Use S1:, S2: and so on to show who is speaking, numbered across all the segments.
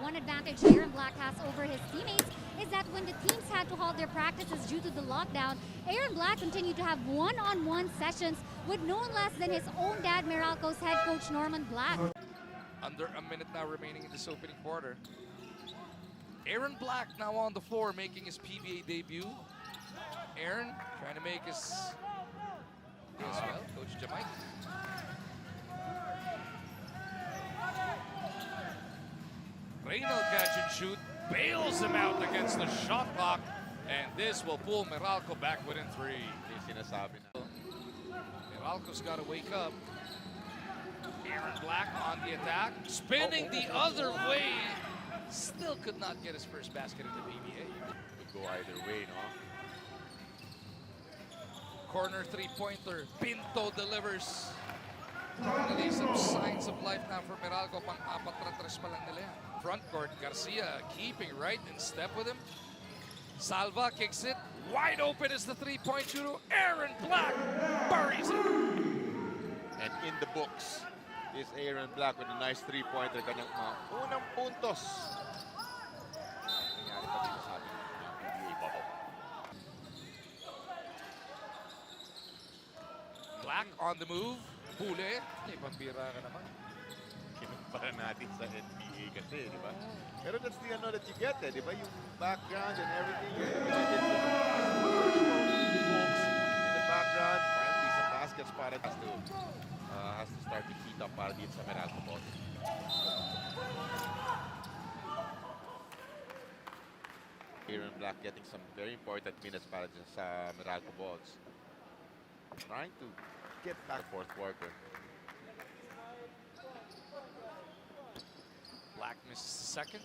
S1: one advantage Aaron Black has over his teammates is that when the teams had to halt their practices due to the lockdown, Aaron Black continued to have one-on-one sessions with no one less than his own dad, Meralco's head coach Norman Black.
S2: Under a minute now remaining in this opening quarter. Aaron Black now on the floor making his PBA debut. Aaron trying to make his as well, Coach Jamaica. Reynald catch and shoot, bails him out against the shot clock, and this will pull Meralco back within 3. Meralco's got to wake up. Aaron Black on the attack, spinning the other way. Still could not get his first basket in the PBA.
S3: Could go either way, no?
S2: Corner three-pointer, Pinto delivers. Finally, some signs of life now for Meralco. Pang-apat na tres pa lang nila yan. Front court, Garcia keeping right in step with him. Salva kicks it. Wide open is the three-point shooter. Aaron Black buries it.
S3: And in the books is Aaron Black with a nice three-pointer. Kanyang unang puntos. Nangyari pa dito sa ating PBA bubble.
S2: Black on the move. Huli. May pambira ka naman.
S3: Kinumpara natin sa NBA kasi, di ba? Pero that's the ano that you get, eh, di ba? Yung background and everything. Folks in the background. Finally, some baskets para has to start to heat up para dito sa Meralco Bolts. Aaron Black getting some very important minutes para dito sa Meralco Bolts. Trying to get back fourth quarter.
S2: Black misses the second.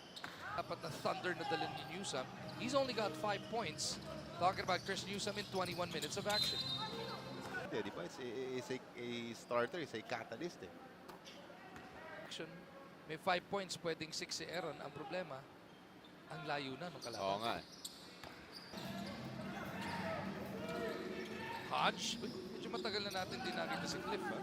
S2: Up at the Thunder na dalhin ni Newsome. He's only got 5 points. Talking about Chris Newsome in 21 minutes of action.
S3: Di ba? It's a starter, it's a catalyst. Eh.
S2: Action. May 5 points, pwedeng 6 si Aaron. Ang problema, ang layo na nung kalaban.
S3: Oo nga.
S2: Hodge. Uy, medyo matagal na natin din nakita si Cliff. Ha?